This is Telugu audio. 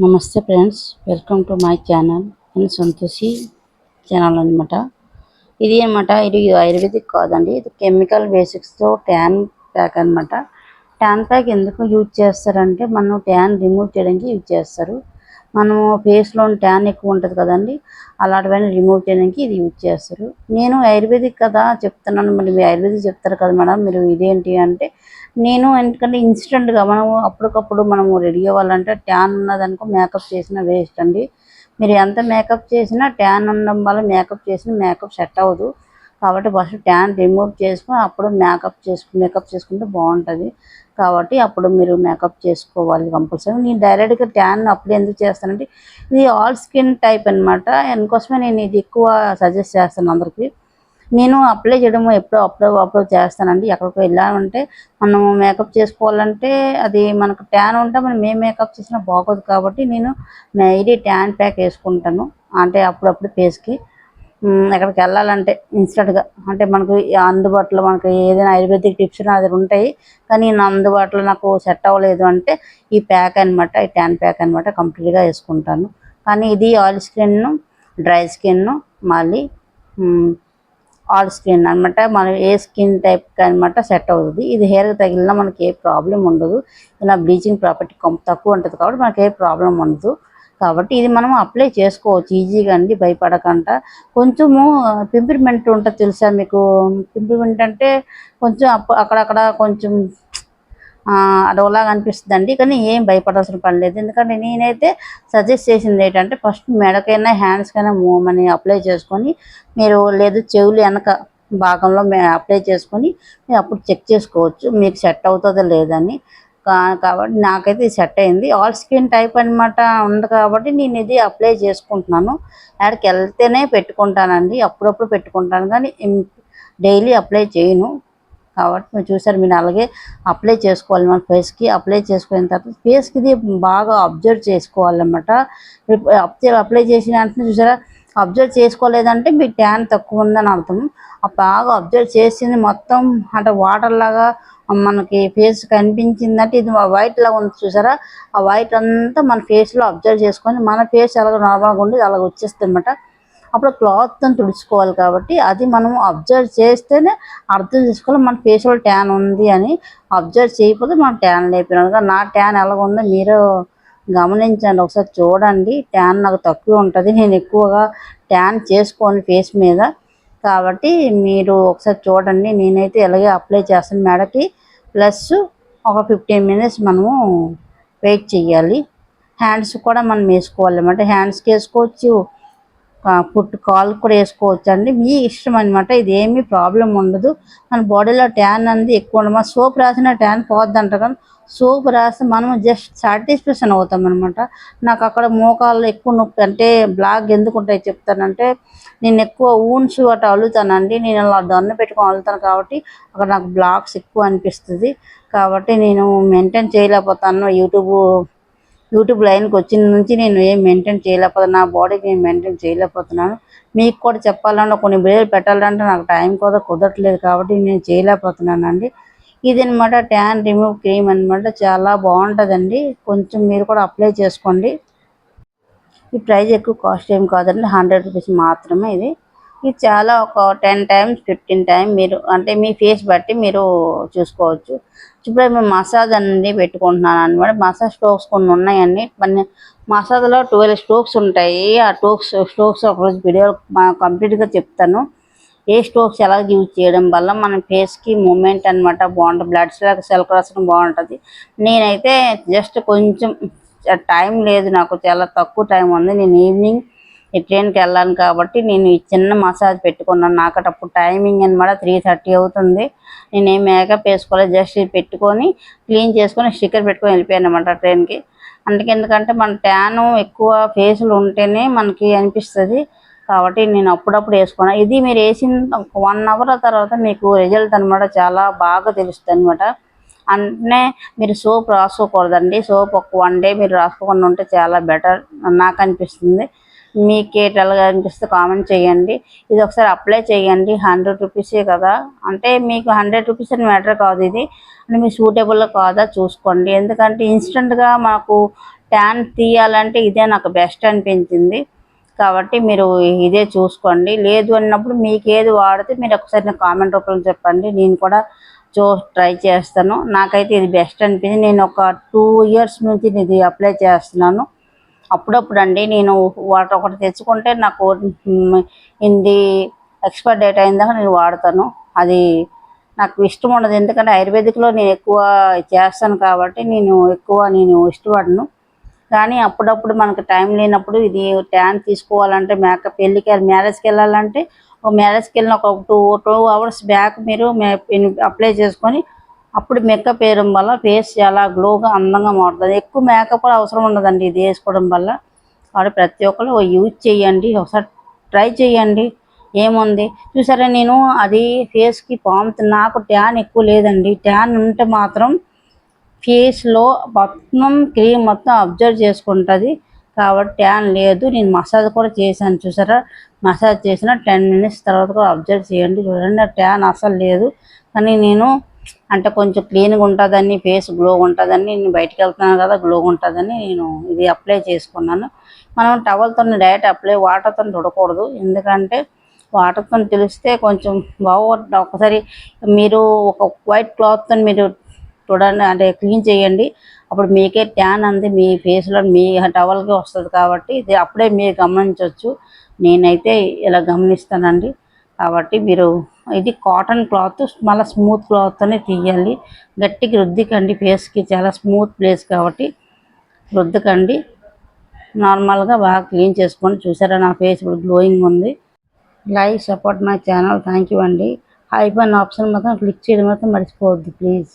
నమస్తే friends, welcome to my channel. నేను సంతోషి ఛానల్ అనమాట. ఇది ఆయుర్వేదిక్ కాదండి, ఇది కెమికల్ బేసిక్స్తో ట్యాన్ ప్యాక్ అనమాట. ట్యాన్ ప్యాక్ ఎందుకు యూజ్ చేస్తారంటే మనం ట్యాన్ రిమూవ్ చేయడానికి యూజ్ చేస్తారు. మనము ఫేస్లో ట్యాన్ ఎక్కువ ఉంటుంది కదండి, అలాంటివన్నీ రిమూవ్ చేయడానికి ఇది యూజ్ చేస్తారు. నేను ఆయుర్వేదిక్ కదా చెప్తున్నాను, మరి మీరు ఆయుర్వేదిక్ చెప్తారు కదా మేడం, మీరు ఇదేంటి అంటే నేను ఎందుకంటే ఇన్స్టెంట్గా మనము అప్పటికప్పుడు మనము రెడీ అవ్వాలంటే ట్యాన్ ఉన్నదనుకో మేకప్ చేసినా వేస్ట్ అండి. మీరు ఎంత మేకప్ చేసినా ట్యాన్ ఉండడం వల్ల మేకప్ సెట్ అవ్వదు. కాబట్టి ఫస్ట్ ట్యాన్ రిమూవ్ చేసుకుని అప్పుడు మేకప్ చేసుకుంటే బాగుంటుంది. కాబట్టి అప్పుడు మీరు మేకప్ చేసుకోవాలి కంపల్సరీ. నేను డైరెక్ట్గా ట్యాన్ అప్పుడు ఎందుకు చేస్తానంటే ఇది ఆల్ స్కిన్ టైప్ అనమాట. అందుకోసమే నేను ఇది ఎక్కువ సజెస్ట్ చేస్తాను అందరికీ. నేను అప్లై చేయడము అప్పుడు చేస్తానండి. ఎక్కడికి వెళ్ళామంటే మనము మేకప్ చేసుకోవాలంటే అది మనకు ట్యాన్ ఉంటే మనం ఏ మేకప్ చేసినా బాగోదు. కాబట్టి నేను ఇది ట్యాన్ ప్యాక్ వేసుకుంటాను, అంటే అప్పుడప్పుడు ఫేస్కి. ఎక్కడికి వెళ్ళాలంటే ఇన్స్టెంట్గా అంటే మనకు అందుబాటులో మనకు ఏదైనా ఆయుర్వేదిక్ టిప్స్ నా దగ్గర ఉంటాయి, కానీ నా అందుబాటులో నాకు సెట్ అవ్వలేదు అంటే ఈ ప్యాక్ అనమాట, ఈ ట్యాన్ ప్యాక్ అనమాట కంప్లీట్గా వేసుకుంటాను. కానీ ఇది ఆయిల్ స్కిన్, డ్రై స్కిన్, మళ్ళీ ఆల్ స్కిన్ అనమాట. మనం ఏ స్కిన్ టైప్కి అనమాట సెట్ అవుతుంది. ఇది హెయిర్కి తగిలినా మనకి ఏ ప్రాబ్లం ఉండదు. ఇలా బ్లీచింగ్ ప్రాపర్టీ తక్కువ ఉంటుంది కాబట్టి మనకి ఏ ప్రాబ్లం ఉండదు. కాబట్టి ఇది మనం అప్లై చేసుకోవచ్చు ఈజీగా అండి, భయపడకుండా. కొంచెము పింపుల్మెంట్ ఉంటుంది తెలుసా మీకు? పింపుల్మెంట్ అంటే కొంచెం అక్కడక్కడ కొంచెం అదోలాగా అనిపిస్తుందండి, కానీ ఏం భయపడాల్సిన పని లేదు. ఎందుకంటే నేనైతే సజెస్ట్ చేసింది ఏంటంటే ఫస్ట్ మెడకైనా హ్యాండ్స్కైనా మనీ అప్లై చేసుకొని మీరు లేదు చెవులు వెనక భాగంలో అప్లై చేసుకొని మీరు అప్పుడు చెక్ చేసుకోవచ్చు మీకు సెట్ అవుతుందో లేదని. కాబట్టి నాకైతే ఇది సెట్ అయింది. ఆల్ స్కిన్ టైప్ అనమాట ఉంది కాబట్టి నేను ఇది అప్లై చేసుకుంటున్నాను. అక్కడికి వెళ్తేనే పెట్టుకుంటానండి, అప్పుడప్పుడు పెట్టుకుంటాను, కానీ డైలీ అప్లై చేయను. కాబట్టి మీరు చూసారు, మీరు అలాగే అప్లై చేసుకోవాలి. మన ఫేస్కి అప్లై చేసుకున్న తర్వాత ఫేస్కి ఇది బాగా అబ్జర్వ్ చేసుకోవాలన్నమాట. అప్లై చేసిన వెంటనే చూసారా, అబ్జర్వ్ చేసుకోలేదంటే మీ ట్యాన్ తక్కువ ఉందని అర్థం. బాగా అబ్జర్వ్ చేసింది మొత్తం అంటే వాటర్ లాగా మనకి ఫేస్ కనిపించిందంటే ఇది వైట్ లాగా ఉంది చూసారా, ఆ వైట్ అంతా మన ఫేస్లో అబ్జర్వ్ చేసుకొని మన ఫేస్ ఎలాగ నార్మల్గా ఉండేది అలాగ వచ్చేస్తుంది అనమాట. అప్పుడు క్లాత్తో తుడుచుకోవాలి. కాబట్టి అది మనం అబ్జర్వ్ చేస్తేనే అర్థం చేసుకోవాలి మన ఫేస్లో ట్యాన్ ఉంది అని. అబ్జర్వ్ చేయకపోతే మన ట్యాన్ లేపినట్టుగా. నా ట్యాన్ ఎలాగుందో మీరు గమనించండి, ఒకసారి చూడండి. ట్యాన్ నాకు తక్కువ ఉంటుంది, నేను ఎక్కువగా ట్యాన్ చేసుకోను ఫేస్ మీద. కాబట్టి మీరు ఒకసారి చూడండి. నేనైతే ఎలాగే అప్లై చేస్తాను మెడకి, ప్లస్ ఒక 15 minutes మనము వెయిట్ చేయాలి. హ్యాండ్స్ కూడా మనం వేసుకోవాలన్నమాట. హ్యాండ్స్కి వేసుకోవచ్చు, కాళ్ళకు కూడా వేసుకోవచ్చు అండి, మీ ఇష్టం అనమాట. ఇది ఏమీ ప్రాబ్లం ఉండదు. మన బాడీలో ట్యాన్ అనేది ఎక్కువ ఉండదు. మన సోప్ రాసిన ట్యాన్ పోద్ది అంటారు, కానీ సోప్ రాస్తే మనం జస్ట్ సాటిస్ఫాక్షన్ అవుతాం అనమాట. నాకు అక్కడ మోకాళ్ళు ఎక్కువ నొప్పి అంటే బ్లాక్ ఎందుకు ఉంటాయి చెప్తానంటే, నేను ఎక్కువ ఊన్స్ అటు అల్లుతానండి. నేను అలా దన్ను పెట్టుకొని అల్లుతాను కాబట్టి అక్కడ నాకు బ్లాక్స్ ఎక్కువ అనిపిస్తుంది. కాబట్టి నేను మెయింటైన్ చేయలేకపోతాను. యూట్యూబ్ లైన్కి వచ్చిన నుంచి నేను ఏం మెయింటైన్ చేయలేకపోతున్నాను, నా బాడీకి నేను మెయింటైన్ చేయలేకపోతున్నాను. మీకు కూడా చెప్పాలంటే కొన్ని వీడియోలు పెట్టాలంటే నాకు టైం కూడా కుదరట్లేదు, కాబట్టి నేను చేయలేకపోతున్నానండి. ఇది అనమాట ట్యాన్ రిమూవ్ క్రీమ్ అనమాట, చాలా బాగుంటుందండి. కొంచెం మీరు కూడా అప్లై చేసుకోండి. ఈ ప్రైస్ ఎక్కువ కాస్ట్ ఏం కాదండి, 100 రూపీస్ మాత్రమే. ఇది చాలా ఒక 10 times 15 times మీరు అంటే మీ ఫేస్ బట్టి మీరు చూసుకోవచ్చు. ఇప్పుడు మేము మసాజ్ అనేది పెట్టుకుంటున్నాను అనమాట. మసాజ్ స్ట్రోక్స్ కొన్ని ఉన్నాయండి. మసాజ్లో 12 స్ట్రోక్స్ ఉంటాయి. ఆ స్ట్రోక్స్ ఒకరోజు వీడియో కంప్లీట్గా చెప్తాను. ఏ స్ట్రోక్స్ ఎలా యూజ్ చేయడం వల్ల మన ఫేస్కి మూమెంట్ అనమాట బాగుంటుంది, బ్లడ్ సర్క్యులేషన్ బాగుంటుంది. నేనైతే జస్ట్ కొంచెం టైం లేదు, నాకు చాలా తక్కువ టైం ఉంది. నేను ఈవినింగ్ ఈ ట్రైన్కి వెళ్ళాను కాబట్టి నేను ఈ చిన్న మసాజ్ పెట్టుకున్నాను. నాకు అప్పుడు టైమింగ్ అనమాట 3:30 అవుతుంది. నేనేం మేకప్ వేసుకోలేదు, జస్ట్ ఇది పెట్టుకొని క్లీన్ చేసుకొని స్టిక్కర్ పెట్టుకొని వెళ్ళిపోయాను అనమాట ట్రైన్కి. ఎందుకంటే మన ట్యాను ఎక్కువ ఫేస్లో ఉంటేనే మనకి అనిపిస్తుంది. కాబట్టి నేను అప్పుడప్పుడు వేసుకున్నాను. ఇది మీరు వేసిన 1 hour తర్వాత మీకు రిజల్ట్ అనమాట చాలా బాగా తెలుస్తుంది అనమాట. అంటే మీరు సోప్ రాసుకోకూడదండి. సోప్ ఒక 1 day మీరు రాసుకోకుండా ఉంటే చాలా బెటర్ నాకు అనిపిస్తుంది. మీకు ఎలాగా అనిపిస్తే కామెంట్ చేయండి. ఇది ఒకసారి అప్లై చేయండి. 100 రూపీసే కదా, అంటే మీకు 100 రూపీస్ అని మ్యాటర్ కాదు. ఇది అంటే మీకు సూటబుల్ కాదా చూసుకోండి. ఎందుకంటే ఇన్స్టెంట్గా మాకు ట్యాన్ తీయాలంటే ఇదే నాకు బెస్ట్ అనిపించింది. కాబట్టి మీరు ఇదే చూసుకోండి. లేదు అన్నప్పుడు మీకు ఏది వాడితే మీరు ఒకసారి నాకు కామెంట్ రూపంలో చెప్పండి. నేను కూడా ట్రై చేస్తాను. నాకైతే ఇది బెస్ట్ అనిపించింది. నేను ఒక 2 ఇయర్స్ నుంచి ఇది అప్లై చేస్తున్నాను. అప్పుడప్పుడు అండి నేను వాటర్ ఒకటి తెచ్చుకుంటే నాకు ఇది ఎక్స్పైర్ డేట్ అయిందాక నేను వాడతాను. అది నాకు ఇష్టం ఉండదు. ఎందుకంటే ఆయుర్వేదిక్లో నేను ఎక్కువ చేస్తాను కాబట్టి నేను ఇష్టపడను. కానీ అప్పుడప్పుడు మనకు టైం లేనప్పుడు ఇది ట్యాన్ తీసుకోవాలంటే మ్యారేజ్కి వెళ్ళాలంటే మ్యారేజ్కి వెళ్ళిన ఒక 2 అవర్స్ బ్యాక్ మీరు అప్లై చేసుకొని అప్పుడు మేకప్ వేయడం వల్ల ఫేస్ చాలా గ్లోగా అందంగా మారుతుంది. ఎక్కువ మేకప్ కూడా అవసరం ఉండదండి ఇది వేసుకోవడం వల్ల. కాబట్టి ప్రతి ఒక్కరు యూజ్ చేయండి, ఒకసారి ట్రై చేయండి. ఏముంది చూసారా, నేను అది ఫేస్కి నాకు ట్యాన్ ఎక్కువ లేదండి. ట్యాన్ ఉంటే మాత్రం ఫేస్లో మొత్తం క్రీమ్ మొత్తం అబ్జర్వ్ చేసుకుంటుంది. కాబట్టి ట్యాన్ లేదు. నేను మసాజ్ కూడా చేశాను చూసారా, మసాజ్ చేసిన 10 మినిట్స్ తర్వాత కూడా అబ్జర్వ్ చేయండి. చూడండి ట్యాన్ అసలు లేదు. కానీ నేను అంటే కొంచెం క్లీన్గా ఉంటుందని, ఫేస్ గ్లోగా ఉంటుందని, నేను బయటికి వెళ్తున్నాను కదా గ్లోగా ఉంటుందని నేను ఇది అప్లై చేసుకున్నాను. మనం టవల్తో డైరెక్ట్ వాటర్తో తుడకూడదు. ఎందుకంటే వాటర్తో తెలిస్తే కొంచెం బాగుంటుంది. ఒకసారి మీరు ఒక వైట్ క్లాత్తో మీరు చూడండి, అంటే క్లీన్ చేయండి. అప్పుడు మీకే ట్యాన్ అంది మీ ఫేస్లో మీ టవల్కి వస్తుంది. కాబట్టి ఇది అప్పుడే మీరు గమనించవచ్చు. నేనైతే ఇలా గమనిస్తానండి. కాబట్టి మీరు ఇది కాటన్ క్లాత్, మళ్ళీ స్మూత్ క్లాత్తోనే తీయాలి. గట్టిగా రుద్దికండి, ఫేస్కి చాలా స్మూత్ ప్లేస్ కాబట్టి రుద్దకండి. నార్మల్గా బాగా క్లీన్ చేసుకొని చూసారా నా ఫేస్ ఇప్పుడు గ్లోయింగ్ ఉంది. Like support my channel. Thank you అండి. ఐకాన్ ఆప్షన్ మాత్రం క్లిక్ చేయడం మాత్రం మర్చిపోవద్దు ప్లీజ్.